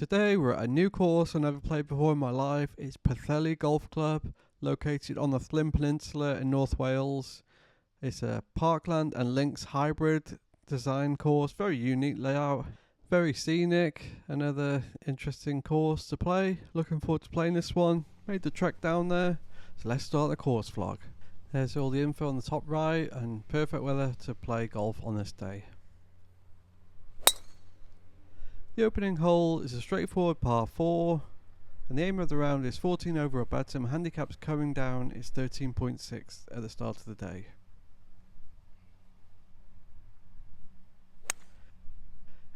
Today we're at a new course I've never played before in my life. It's Pwllheli Golf Club, located on the Llyn Peninsula in North Wales. It's a parkland and links hybrid design course, very unique layout, very scenic, another interesting course to play. Looking forward to playing this one. Made the trek down there, so let's start the course vlog. There's all the info on the top right and perfect weather to play golf on this day. The opening hole is a straightforward par 4 and the aim of the round is 14 over or better. My handicap's coming down, it's 13.6 at the start of the day.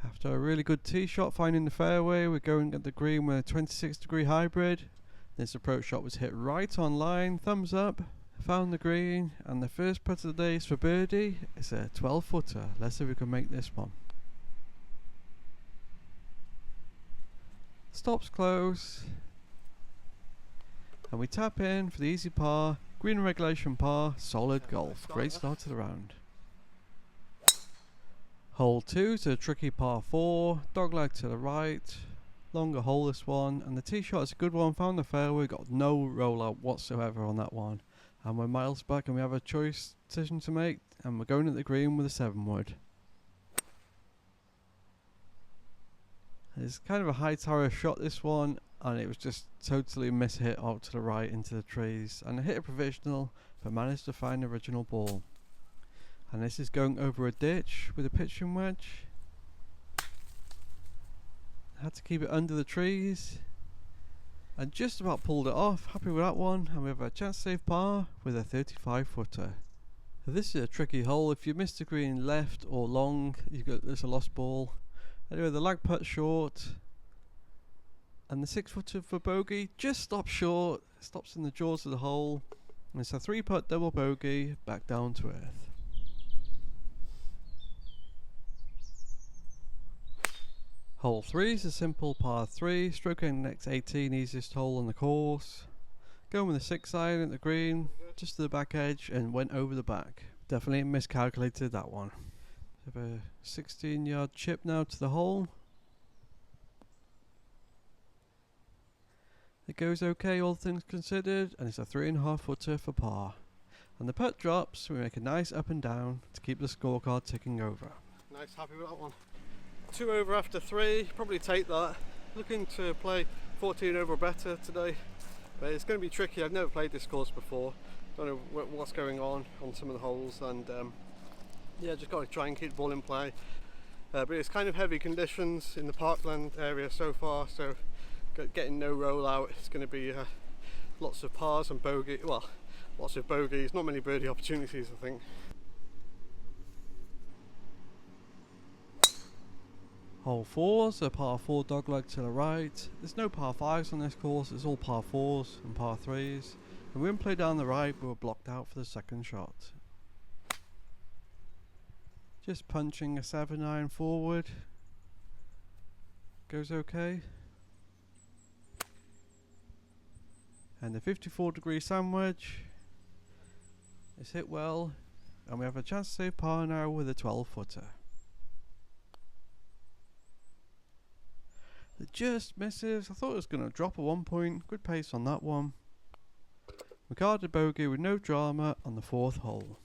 After a really good tee shot finding the fairway, we're going at the green with a 26-degree hybrid. This approach shot was hit right on line, thumbs up, found the green, and the first putt of the day is for birdie. It's a 12-footer, let's see if we can make this one. Stops close, and we tap in for the easy par, green regulation par, solid golf. Great start to the round. Hole 2 is a tricky par 4, dogleg to the right, longer hole this one, and the tee shot is a good one, found the fairway, got no rollout whatsoever on that one. And we're miles back and we have a decision to make, and we're going at the green with a 7-wood. It's kind of a high tower shot this one, and it was just totally mishit out to the right into the trees, and I hit a provisional but managed to find the original ball. And this is going over a ditch with a pitching wedge. Had to keep it under the trees and just about pulled it off. Happy with that one, and we have a chance to save par with a 35-footer. So this is a tricky hole. If you miss the green left or long, there's a lost ball. Anyway, the lag putt short, and the 6-footer for bogey just stops short, stops in the jaws of the hole, and it's a 3-putt double bogey back down to earth. Hole 3 is a simple par 3, stroking the next 18, easiest hole on the course. Going with a 6-iron at the green, just to the back edge, and went over the back. Definitely miscalculated that one. Have a 16-yard chip now to the hole. It goes okay, all things considered, and it's a 3.5-footer for par. And the putt drops, so we make a nice up and down to keep the scorecard ticking over. Nice, happy with that one. 2 over after 3, probably take that. Looking to play 14 over or better today, but it's going to be tricky. I've never played this course before. Don't know what's going on some of the holes, and yeah, just got to try and keep the ball in play. But it's kind of heavy conditions in the parkland area so far, so getting no rollout. It's going to be lots of pars and bogey. Well, lots of bogeys, not many birdie opportunities, I think. Hole 4 is a par 4 dogleg to the right. There's no par 5s on this course, it's all par 4s and par 3s. And we didn't play down the right, we were blocked out for the second shot. Just punching a 7-iron forward. Goes okay. And the 54-degree sandwich is hit well, and we have a chance to save par now with a 12-footer. It just misses. I thought it was going to drop at one point. Good pace on that one. We carded bogey with no drama on the 4th hole.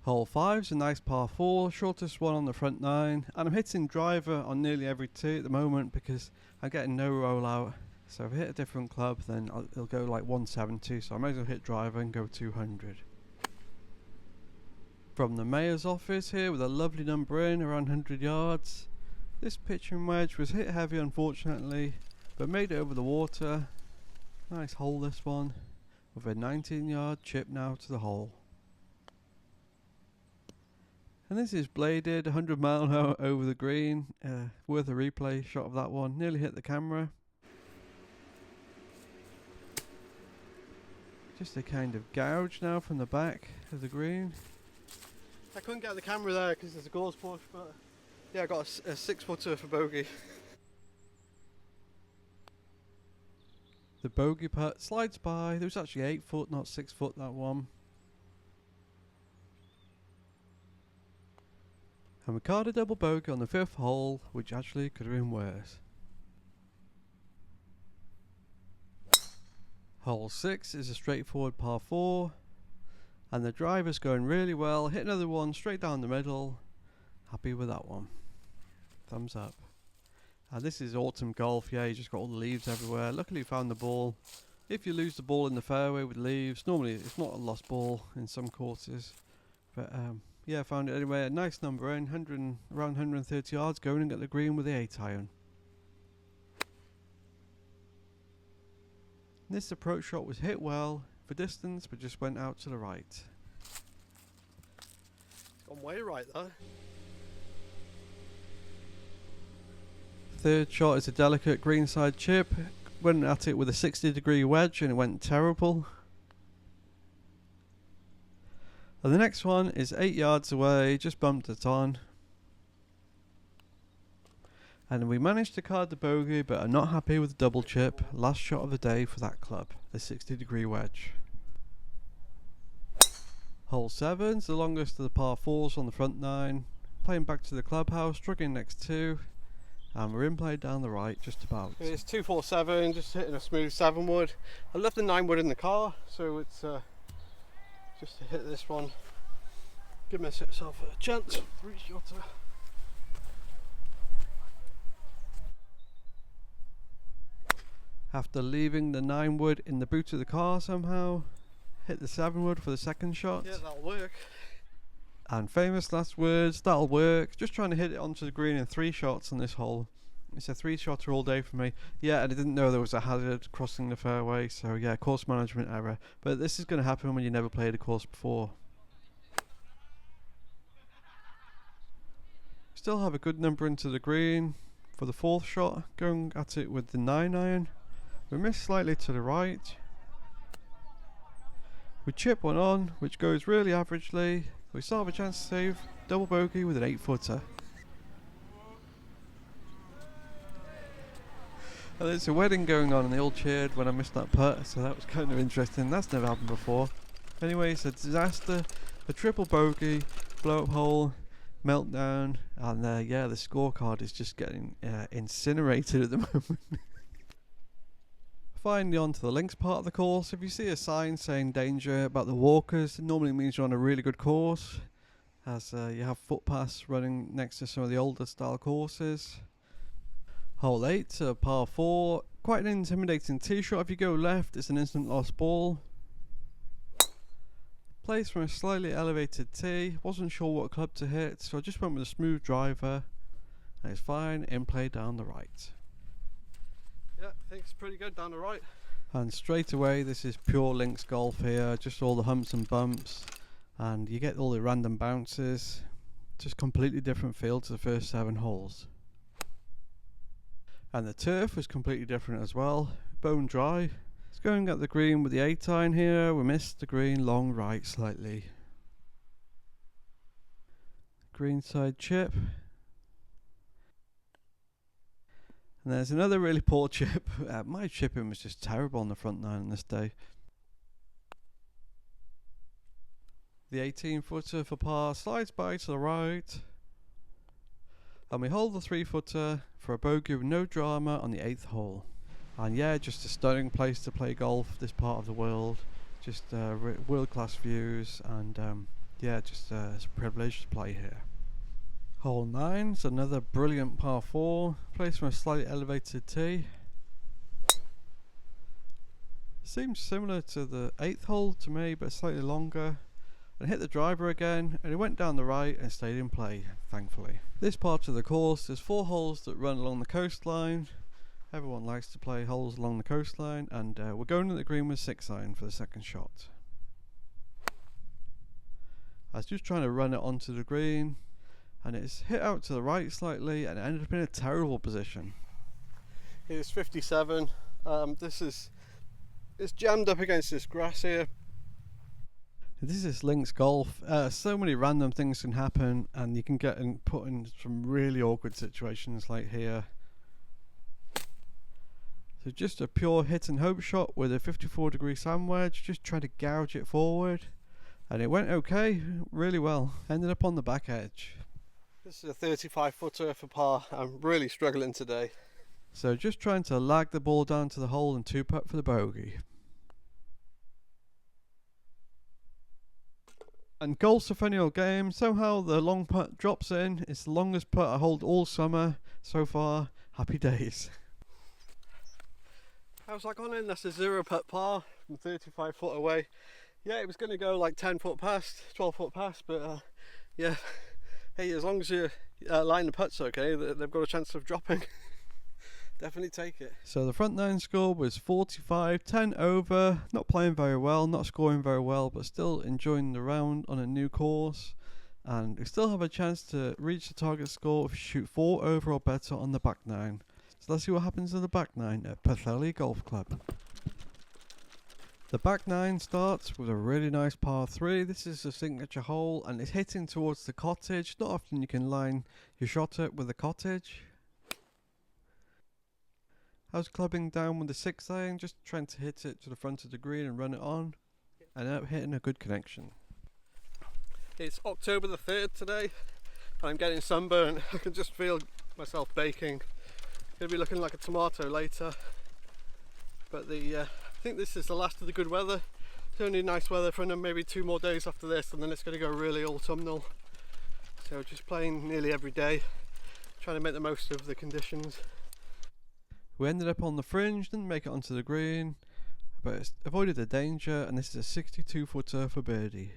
Hole 5 is a nice par 4, shortest one on the front 9, and I'm hitting driver on nearly every tee at the moment because I'm getting no rollout. So if I hit a different club, then it'll go like 170, so I might as well hit driver and go 200. From the mayor's office here with a lovely number in, around 100 yards. This pitching wedge was hit heavy unfortunately, but made it over the water. Nice hole this one, with a 19-yard chip now to the hole. And this is bladed 100 mile an hour over the green. Worth a replay shot of that one. Nearly hit the camera. Just a kind of gouge now from the back of the green. I couldn't get the camera there because there's a gauze push, but yeah, I got a 6-footer for bogey. The bogey putt slides by. There was actually 8 foot, not 6 foot, that one. And we caught a double bogey on the 5th hole, which actually could have been worse. Hole 6 is a straightforward par 4, and the driver's going really well. Hit another one straight down the middle. Happy with that one. Thumbs up. And this is autumn golf. Yeah, you just got all the leaves everywhere. Luckily found the ball. If you lose the ball in the fairway with leaves, normally it's not a lost ball in some courses, but yeah, found it anyway. A nice number in, around 130 yards, going and get the green with the 8-iron. This approach shot was hit well for distance, but just went out to the right. It's gone way right there. Third shot is a delicate greenside chip. Went at it with a 60-degree wedge and it went terrible. And the next one is 8 yards away, just bumped it on. And we managed to card the bogey, but are not happy with the double chip. Last shot of the day for that club, the 60-degree wedge. Hole 7's the longest of the par 4s on the front 9. Playing back to the clubhouse, struggling next 2. And we're in play down the right, just about. It's 247, just hitting a smooth 7 wood. I left the 9 wood in the car, so it's just to hit this one. Give myself a chance. 3-shotter. After leaving the 9 wood in the boot of the car somehow, hit the 7 wood for the second shot. Yeah, that'll work. And famous last words, that'll work. Just trying to hit it onto the green in 3 shots on this hole. It's a 3-shotter all day for me. Yeah, and I didn't know there was a hazard crossing the fairway, so yeah, course management error. But this is going to happen when you never played a course before. Still have a good number into the green for the 4th shot, going at it with the 9-iron. We missed slightly to the right. We chip one on, which goes really averagely. We still have a chance to save double bogey with an 8-footer. And there's a wedding going on and they all cheered when I missed that putt, so that was kind of interesting. That's never happened before. Anyway, it's a disaster, a triple bogey, blow up hole, meltdown, and yeah, the scorecard is just getting incinerated at the moment. Finally on to the links part of the course. If you see a sign saying danger about the walkers, it normally means you're on a really good course, as you have footpaths running next to some of the older style courses. Hole 8, a par 4, quite an intimidating tee shot. If you go left, it's an instant lost ball. Plays from a slightly elevated tee, wasn't sure what club to hit, so I just went with a smooth driver, and it's fine, in play down the right. Yeah, I think it's pretty good down the right. And straight away, this is pure links golf here, just all the humps and bumps, and you get all the random bounces. Just completely different feel to the first 7 holes. And the turf was completely different as well, bone dry. It's going at the green with the 8-iron here. We missed the green long right slightly. Greenside chip. And there's another really poor chip. My chipping was just terrible on the front 9 on this day. The 18-footer for par slides by to the right. And we hold the 3-footer for a bogey with no drama on the 8th hole. And yeah, just a stunning place to play golf, this part of the world. Just world-class views, and yeah, just it's a privilege to play here. Hole 9's another brilliant par 4, placed from a slightly elevated tee. Seems similar to the 8th hole to me, but slightly longer. And hit the driver again, and it went down the right and stayed in play, thankfully. This part of the course, there's 4 holes that run along the coastline. Everyone likes to play holes along the coastline, and we're going to the green with 6-iron for the second shot. I was just trying to run it onto the green, and it's hit out to the right slightly, and it ended up in a terrible position. It's 57. It's jammed up against this grass here. This is links golf. So many random things can happen, and you can get put in some really awkward situations like here. So just a pure hit and hope shot with a 54-degree sand wedge, just try to gouge it forward, and it went okay, really well. Ended up on the back edge. This is a 35 footer for par. I'm really struggling today. So just trying to lag the ball down to the hole and 2-putt for the bogey. And golf's a funny old game. Somehow the long putt drops in. It's the longest putt I hold all summer so far. Happy days. How's that gone in? That's a 0-putt par from 35 foot away. Yeah, it was going to go like 10 foot past, 12 foot past, but yeah. Hey, as long as you line the putts okay, they've got a chance of dropping. Definitely take it. So the front nine score was 45, 10 over. Not playing very well, not scoring very well, but still enjoying the round on a new course. And we still have a chance to reach the target score if you shoot 4 over or better on the back nine. So let's see what happens to the back nine at Pwllheli Golf Club. The back nine starts with a really nice par 3. This is a signature hole and it's hitting towards the cottage. Not often you can line your shot up with the cottage. I was clubbing down with the 6th iron, just trying to hit it to the front of the green and run it on, and ended up hitting a good connection. It's October the 3rd today, and I'm getting sunburned. I can just feel myself baking. Gonna be looking like a tomato later. But I think this is the last of the good weather. It's only nice weather for maybe 2 more days after this, and then it's gonna go really autumnal. So just playing nearly every day, trying to make the most of the conditions. We ended up on the fringe, didn't make it onto the green, but avoided the danger, and this is a 62 footer for birdie.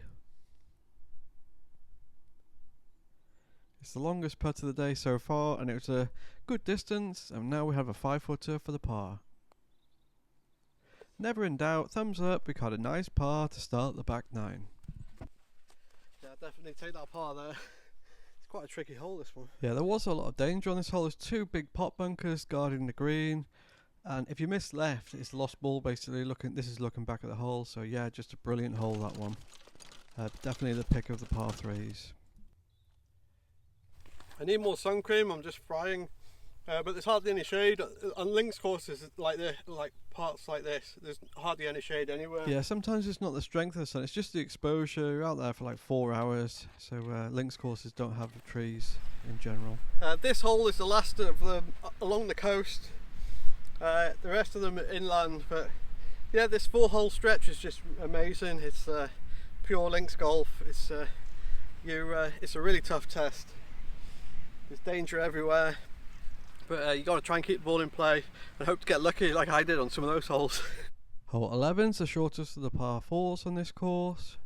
It's the longest putt of the day so far, and it was a good distance, and now we have a 5 footer for the par. Never in doubt, thumbs up, we got a nice par to start the back nine. Yeah, definitely take that par there. It's quite a tricky hole, this one. Yeah, there was a lot of danger on this hole. There's 2 big pot bunkers guarding the green, and if you miss left, it's lost ball basically. This is looking back at the hole, so yeah, just a brilliant hole, that one. Definitely the pick of the par 3s. I need more sun cream. I'm just frying, but there's hardly any shade on links courses like parts like this. There's hardly any shade anywhere. Yeah, sometimes it's not the strength of the sun, it's just the exposure. You're out there for like 4 hours, so links courses don't have the trees in general. This hole is the last of them along the coast. The rest of them are inland, but yeah, this 4-hole stretch is just amazing. It's pure links golf. It's a really tough test. There's danger everywhere, but you got to try and keep the ball in play and hope to get lucky like I did on some of those holes. Hole 11's the shortest of the par 4s on this course.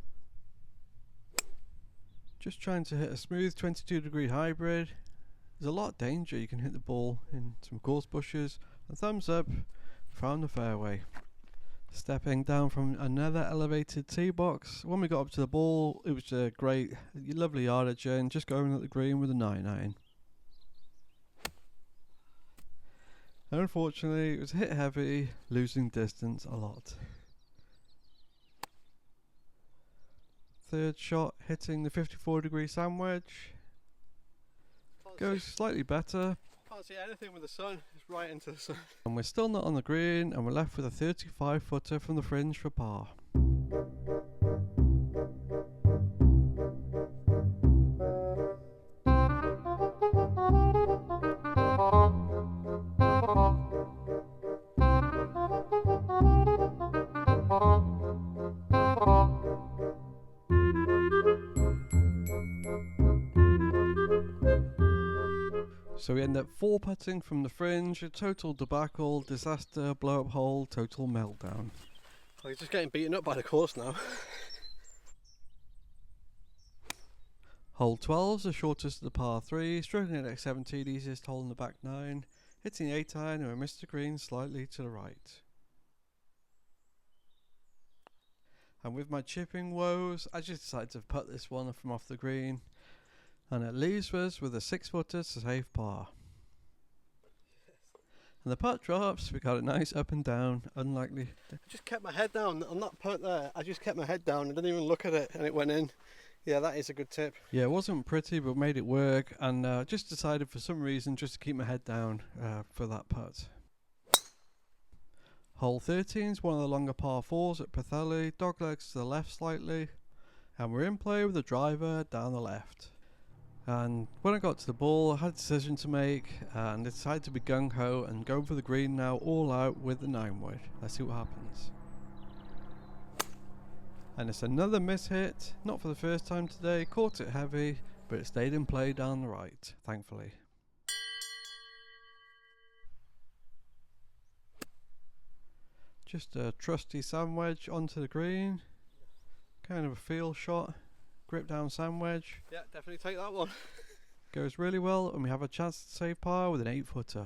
Just trying to hit a smooth 22-degree hybrid. There's a lot of danger. You can hit the ball in some gorse bushes. And thumbs up, found the fairway. Stepping down from another elevated tee box. When we got up to the ball, it was a great, lovely yardage, and just going at the green with a 9-iron. Unfortunately, it was hit heavy, losing distance a lot. 3rd shot hitting the 54-degree sand wedge. Goes slightly better. Can't see anything with the sun. It's right into the sun. And we're still not on the green, and we're left with a 35 footer from the fringe for par. So we end up 4-putting from the fringe, a total debacle, disaster, blow up hole, total meltdown. Oh, he's just getting beaten up by the course now. Hole 12's the shortest of the par 3, struggling at 17, easiest hole in the back 9, hitting the 8-iron and we missed the green slightly to the right. And with my chipping woes, I just decided to putt this one from off the green. And it leaves us with a 6-footer to save par. And the putt drops, we got a nice up and down, unlikely. I just kept my head down on that putt there. I just kept my head down and didn't even look at it, and it went in. Yeah, that is a good tip. Yeah, it wasn't pretty, but made it work. And just decided for some reason just to keep my head down for that putt. Hole 13 is one of the longer par 4s at Pwllheli, doglegs to the left slightly. And we're in play with the driver down the left. And when I got to the ball, I had a decision to make, and I decided to be gung-ho and go for the green now, all out with the 9-wood. Let's see what happens. And it's another miss hit, not for the first time today, caught it heavy, but it stayed in play down the right, thankfully. Just a trusty sand wedge onto the green, kind of a feel shot. Grip down sand wedge. Yeah, definitely take that one. Goes really well, and we have a chance to save par with an 8-footer.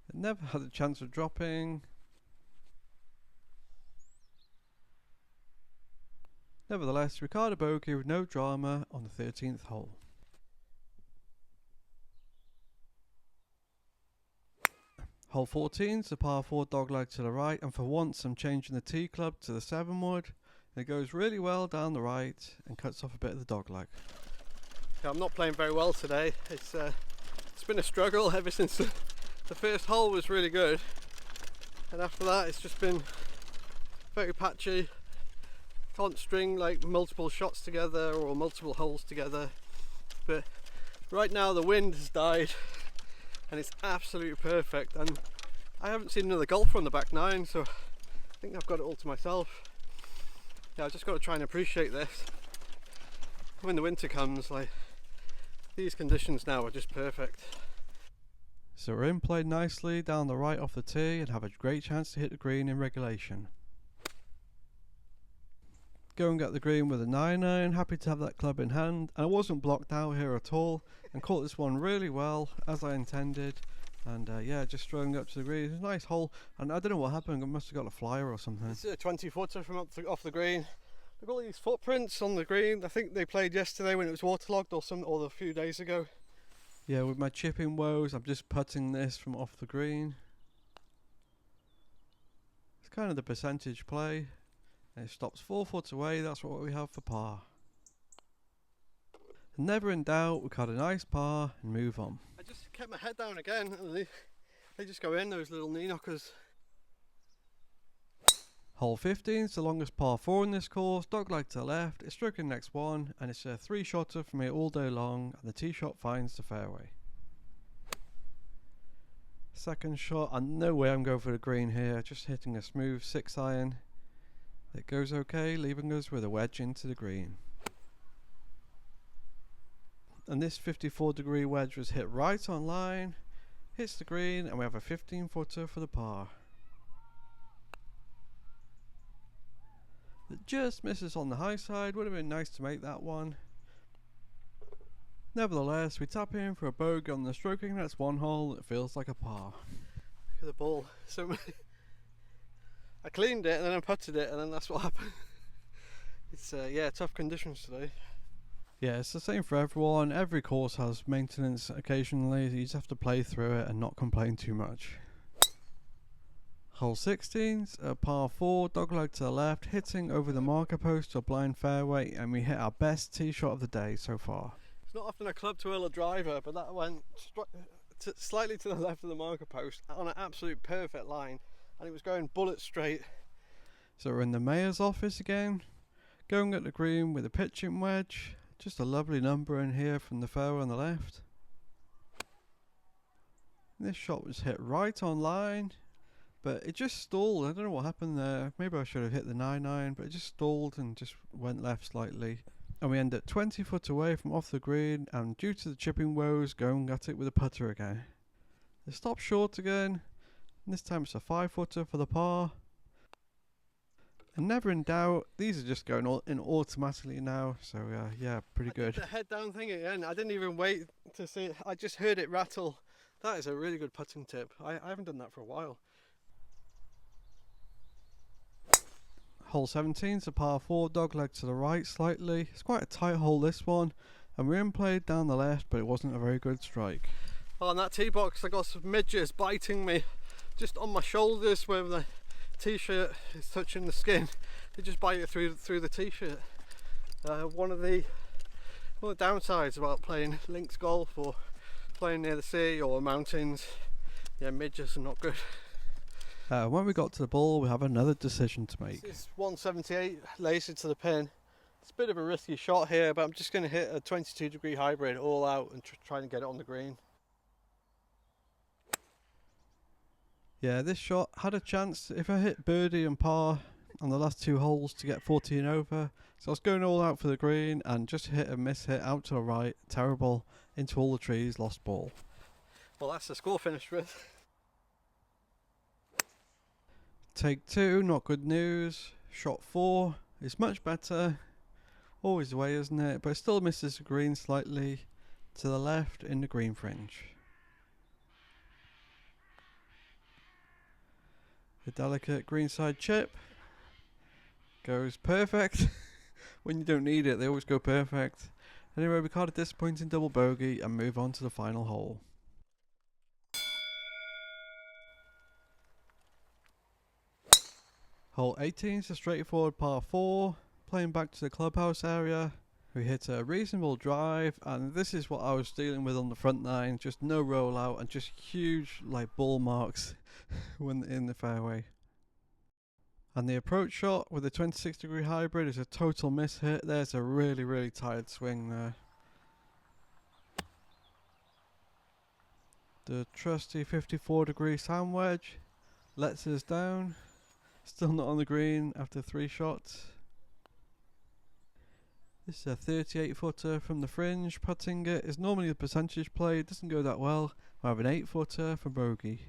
It never had a chance of dropping. Nevertheless, we card a bogey with no drama on the 13th hole. Hole 14's the par 4 dogleg to the right, and for once I'm changing the tee club to the 7-wood. It goes really well down the right and cuts off a bit of the dogleg. Yeah, I'm not playing very well today. It's been a struggle ever since the first hole was really good, and after that it's just been very patchy. Can't string like multiple shots together or multiple holes together. But right now the wind has died and it's absolutely perfect, and I haven't seen another golfer on the back 9, so I think I've got it all to myself. Yeah, I've just got to try and appreciate this. When the winter comes, like, these conditions now are just perfect. So we're in play nicely down the right off the tee and have a great chance to hit the green in regulation. Go and get the green with a 9-iron, happy to have that club in hand, and I wasn't blocked out here at all and caught this one really well as I intended. And yeah, just strolling up to the green. It was a nice hole, and I don't know what happened. I must have got a flyer or something. It's a 20-footer from off the green. Look at all these footprints on the green. I think they played yesterday when it was waterlogged, or a few days ago. Yeah, with my chipping woes, I'm just putting this from off the green. It's kind of the percentage play. And it stops 4 foot away. That's what we have for par. And never in doubt, we got a nice par and move on. I just kept my head down again, and they just go in, those little knee knockers. Hole 15 is the longest par 4 in this course, dogleg to the left, it's stroking next one, and it's a 3-shotter from here all day long, and the tee shot finds the fairway. Second shot, no way I'm going for the green here, just hitting a smooth 6-iron. It goes okay, leaving us with a wedge into the green. And this 54-degree wedge was hit right on line, hits the green, and we have a 15-footer for the par. It just misses on the high side, would have been nice to make that one. Nevertheless, we tap in for a bogey on the stroking next one hole. It feels like a par. Look at the ball. So I cleaned it and then I putted it, and then that's what happened. It's yeah, tough conditions today. Yeah, it's the same for everyone. Every course has maintenance occasionally. You just have to play through it and not complain too much. Hole 16's a par 4, dogleg to the left, hitting over the marker post to a blind fairway, and we hit our best tee shot of the day so far. It's not often a club twirl a driver, but that went slightly to the left of the marker post on an absolute perfect line, and it was going bullet straight. So we're in the mayor's office again, going at the green with a pitching wedge. Just a lovely number in here from the fairway on the left. This shot was hit right on line, but it just stalled. I don't know what happened there. Maybe I should have hit the 9-iron, but it just stalled and just went left slightly. And we end at 20 foot away from off the green, and due to the chipping woes, going at it with a putter again. They stop short again, and this time it's a 5-footer for the par. And never in doubt, these are just going in automatically now, so yeah, pretty good. The head down thing again, I didn't even wait to see it, I just heard it rattle. That is a really good putting tip. I haven't done that for a while. Hole 17's a par 4, dogleg to the right slightly. It's quite a tight hole this one, and we're in play down the left, but it wasn't a very good strike. Well, on that tee box I got some midges biting me just on my shoulders where the t-shirt is touching the skin. They just bite it through the t-shirt. One of the downsides about playing links golf or playing near the sea or mountains, yeah, midges are not good. When we got to the ball, we have another decision to make. This is 178 laser to the pin, It's a bit of a risky shot here, but I'm just going to hit a 22-degree hybrid all out and try and get it on the green. Yeah, this shot had a chance if I hit birdie and par on the last 2 holes to get 14 over. So I was going all out for the green and just hit a miss hit out to the right. Terrible. Into all the trees, lost ball. Well, that's the score finished with. Take 2, not good news. Shot 4 is much better. Always the way, isn't it? But it still misses the green slightly to the left in the green fringe. The delicate greenside chip goes perfect. When you don't need it, they always go perfect. Anyway, we caught a disappointing double bogey and move on to the final hole. Hole 18 is a straightforward par 4. Playing back to the clubhouse area. We hit a reasonable drive, and this is what I was dealing with on the front 9. Just no rollout and just huge like ball marks when in the fairway. And the approach shot with the 26-degree hybrid is a total miss hit. There's a really tired swing there. The trusty 54-degree sand wedge lets us down. Still not on the green after 3 shots. This is a 38-footer from the fringe. Putting it is normally a percentage play. It doesn't go that well. I have an 8-footer for bogey.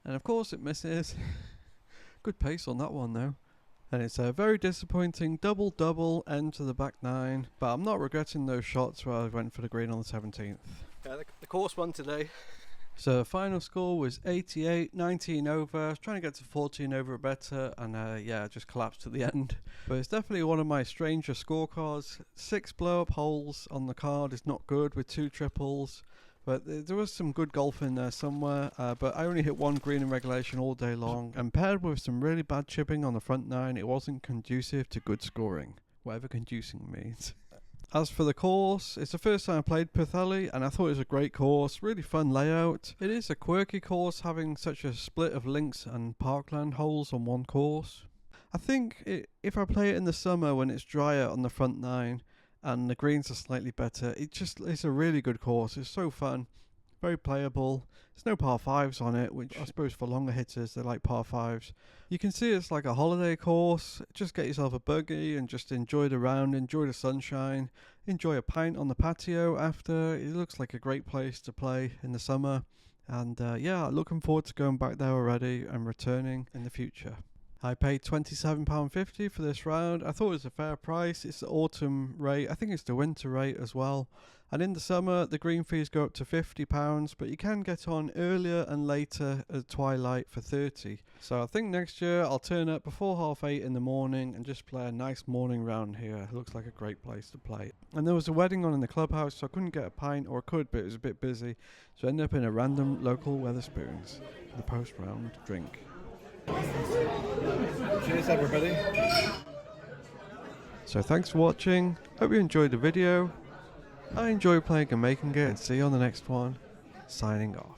And of course it misses. Good pace on that one though. And it's a very disappointing double end to the back 9. But I'm not regretting those shots where I went for the green on the 17th. Yeah, the course won today. So the final score was 88, 19 over. I was trying to get to 14 over or better, and yeah, just collapsed at the end. But it's definitely one of my stranger scorecards. 6 blow-up holes on the card is not good with 2 triples. But there was some good golf in there somewhere, but I only hit 1 green in regulation all day long, and paired with some really bad chipping on the front 9, it wasn't conducive to good scoring, whatever conducing means. As for the course, it's the first time I played Pwllheli, and I thought it was a great course, really fun layout. It is a quirky course having such a split of links and parkland holes on one course. I think if I play it in the summer when it's drier on the front 9, and the greens are slightly better, it's a really good course. It's so fun, very playable. There's no par 5s on it, which I suppose for longer hitters they like par 5s. You can see it's like a holiday course. Just get yourself a buggy and just enjoy the round, enjoy the sunshine, enjoy a pint on the patio after. It looks like a great place to play in the summer, and yeah, looking forward to going back there already and returning in the future. I paid £27.50 for this round. I thought it was a fair price. It's the autumn rate. I think it's the winter rate as well. And in the summer, the green fees go up to £50, but you can get on earlier and later at twilight for £30. So I think next year I'll turn up before 8:30 in the morning and just play a nice morning round here. It looks like a great place to play. And there was a wedding on in the clubhouse, so I couldn't get a pint, or I could, but it was a bit busy. So I ended up in a random local Wetherspoons for the post-round drink. Cheers everybody. So thanks for watching. Hope you enjoyed the video. I enjoy playing and making it, and see you on the next one. Signing off.